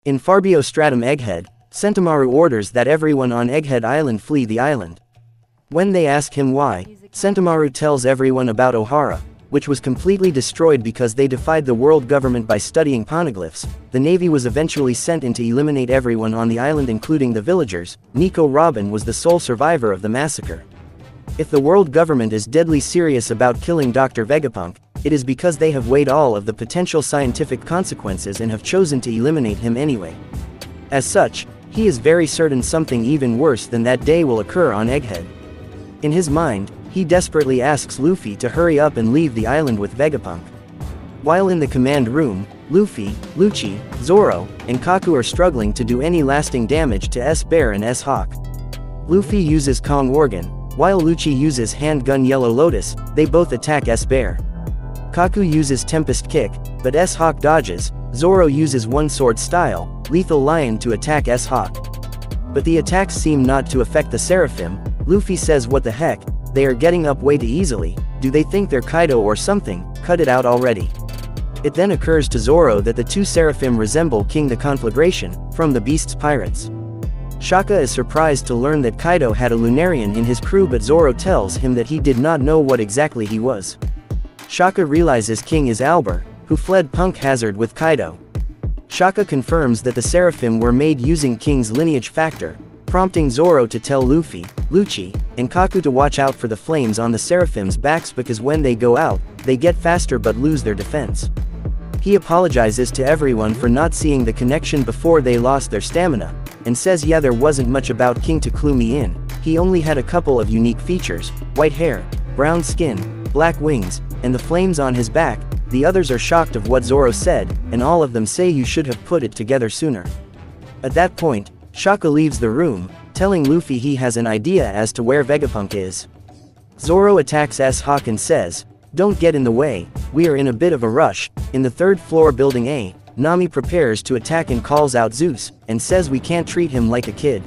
In Farbio Stratum Egghead, Sentomaru orders that everyone on Egghead Island flee the island. When they ask him why, Sentomaru tells everyone about Ohara, which was completely destroyed because they defied the world government by studying poneglyphs. The navy was eventually sent in to eliminate everyone on the island including the villagers. Nico Robin was the sole survivor of the massacre. If the world government is deadly serious about killing Dr. Vegapunk, it is because they have weighed all of the potential scientific consequences and have chosen to eliminate him anyway. As such, he is very certain something even worse than that day will occur on Egghead. In his mind, he desperately asks Luffy to hurry up and leave the island with Vegapunk. While in the command room, Luffy, Lucci, Zoro, and Kaku are struggling to do any lasting damage to S-Bear and S-Hawk. Luffy uses Kong Organ, while Lucci uses handgun Yellow Lotus. They both attack S-Bear. Kaku uses Tempest Kick, but S-Hawk dodges. Zoro uses One Sword Style, Lethal Lion to attack S-Hawk. But the attacks seem not to affect the Seraphim. Luffy says what the heck, they are getting up way too easily, do they think they're Kaido or something, cut it out already. It then occurs to Zoro that the two Seraphim resemble King the Conflagration, from the Beast's Pirates. Shaka is surprised to learn that Kaido had a Lunarian in his crew, but Zoro tells him that he did not know what exactly he was. Shaka realizes King is Albert, who fled Punk Hazard with Kaido. Shaka confirms that the Seraphim were made using King's lineage factor, prompting Zoro to tell Luffy, Lucci, and Kaku to watch out for the flames on the Seraphim's backs because when they go out, they get faster but lose their defense. He apologizes to everyone for not seeing the connection before they lost their stamina, and says yeah, there wasn't much about King to clue me in, he only had a couple of unique features, white hair, brown skin, black wings, and the flames on his back. The others are shocked of what Zoro said, and all of them say you should have put it together sooner. At that point, Shaka leaves the room, telling Luffy he has an idea as to where Vegapunk is. Zoro attacks S-Hawk and says, "Don't get in the way, we are in a bit of a rush." In the third floor building A, Nami prepares to attack and calls out Zeus, and says we can't treat him like a kid.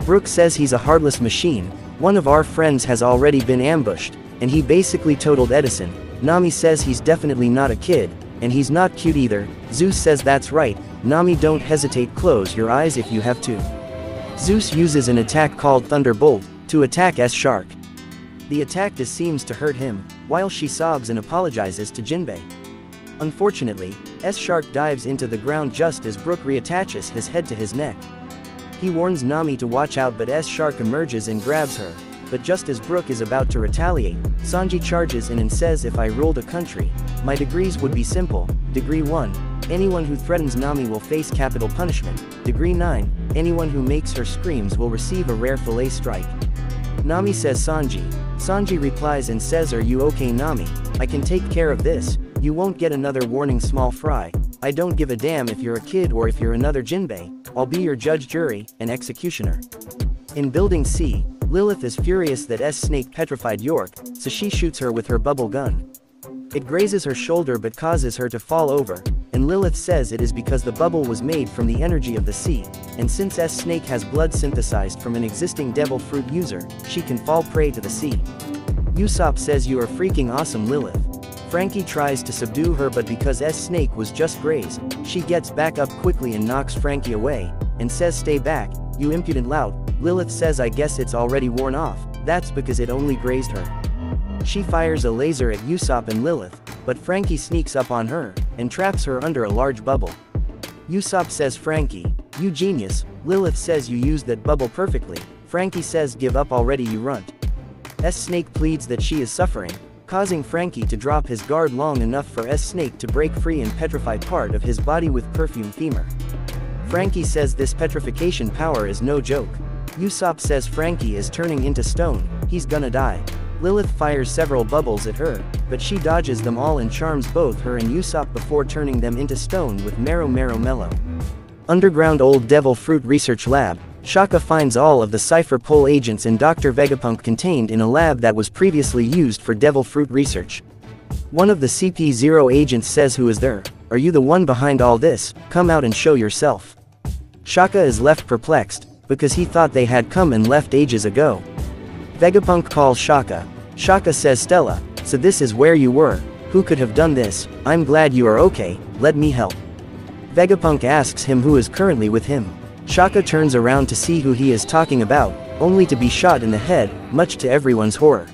Brook says he's a heartless machine, one of our friends has already been ambushed, and he basically totaled Edison. Nami says he's definitely not a kid, and he's not cute either. Zeus says that's right, Nami, don't hesitate, close your eyes if you have to. Zeus uses an attack called Thunderbolt, to attack S-Shark. The attack seems to hurt him, while she sobs and apologizes to Jinbei. Unfortunately, S-Shark dives into the ground just as Brook reattaches his head to his neck. He warns Nami to watch out, but S-Shark emerges and grabs her. But just as Brook is about to retaliate, Sanji charges in and says if I ruled a country, my degrees would be simple. Degree 1, anyone who threatens Nami will face capital punishment. Degree 9, anyone who makes her screams will receive a rare fillet strike. Nami says Sanji. Sanji replies and says, are you okay, Nami? I can take care of this. You won't get another warning, small fry. I don't give a damn if you're a kid or if you're another Jinbei. I'll be your judge, jury, and executioner. In Building C, Lilith is furious that S-Snake petrified York, so she shoots her with her bubble gun. It grazes her shoulder but causes her to fall over, and Lilith says it is because the bubble was made from the energy of the sea, and since S-Snake has blood synthesized from an existing devil fruit user, she can fall prey to the sea. Usopp says you are freaking awesome, Lilith. Franky tries to subdue her, but because S-Snake was just grazed, she gets back up quickly and knocks Franky away, and says stay back, you impudent lout. Lilith says I guess it's already worn off, that's because it only grazed her. She fires a laser at Usopp and Lilith, but Franky sneaks up on her, and traps her under a large bubble. Usopp says Franky, you genius. Lilith says you used that bubble perfectly. Franky says give up already, you runt. S-Snake pleads that she is suffering, causing Franky to drop his guard long enough for S-Snake to break free and petrify part of his body with perfume femur. Franky says this petrification power is no joke. Usopp says Franky is turning into stone, he's gonna die. Lilith fires several bubbles at her, but she dodges them all and charms both her and Usopp before turning them into stone with Mero Mero Mellow. Underground Old Devil Fruit Research Lab, Shaka finds all of the Cypher Pole agents and Dr. Vegapunk contained in a lab that was previously used for devil fruit research. One of the CP0 agents says, who is there? Are you the one behind all this? Come out and show yourself. Shaka is left perplexed, because he thought they had come and left ages ago. Vegapunk calls Shaka. Shaka says Stella, so this is where you were. Who could have done this? I'm glad you are okay, let me help. Vegapunk asks him who is currently with him. Shaka turns around to see who he is talking about, only to be shot in the head, much to everyone's horror.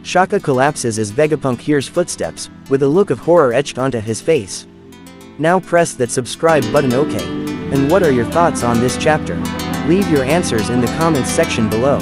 Shaka collapses as Vegapunk hears footsteps, with a look of horror etched onto his face. Now press that subscribe button. Okay. And what are your thoughts on this chapter? Leave your answers in the comments section below.